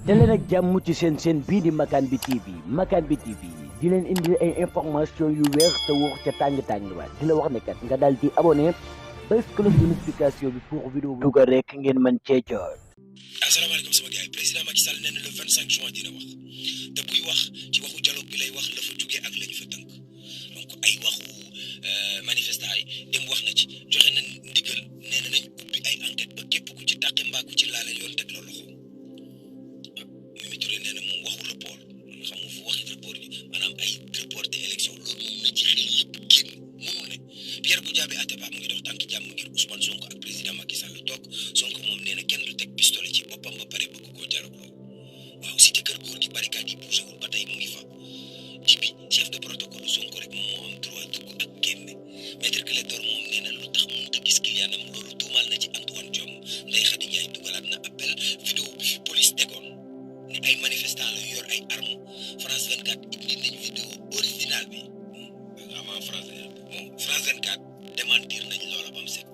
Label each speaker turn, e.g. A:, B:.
A: daleen ak jàmm ci seen bii di Makane bi TV Makane bi TV di leen indi ay information yu wér te wóor ca tàng-tàng ba di la wax ne kat nga daal di abonné bés cloche de notification bi pour vidéo bi dugal rek ngeen mën cee jot.
B: asalaamaaleykum sama gars yi président Macky Sall nee na le 25 juin dina wax te buy wax ci waxu dialogue bi lay wax la fa jógee ak la ñu fa tënk donc ay waxu manifestant yi dem wax na ci joxe na ndigal nee na nañ ubbi ay enquête ba képp ku ci tàqe mbaa ku ci laale yoon teg la loxo Mimi Touré nee na moom waxu report man xamu fu waxi report bi maanaam ay report des élections loolu moom na ci xel yëpp génn mënul ne Pierre Goudiaby Atepa mu ngi dox tànk jàmm ngir Ousmane Sonko ak président Macky Sall toog Sonko moom nee na kenn du teg pistolet ci boppam ba pare bëgg koo dialogue loo waaw si kër góor gi barricade yi bougé wul ba tey mu ngi fa jibi chef de protocole Sonko rek moom moo am droit dugg ak génne maître Clédor moom nee na lu tax mënut a gis clientam loolu tuumaal na ci Antoine Diome Ndeye Khady Ndiaye dugalaat na appel vidéo bi fi police tegoon ne ay manifestant la yor ay armes France 24 indi nañ vidéo original bi avant France 24 démentir nañ loola ba mu set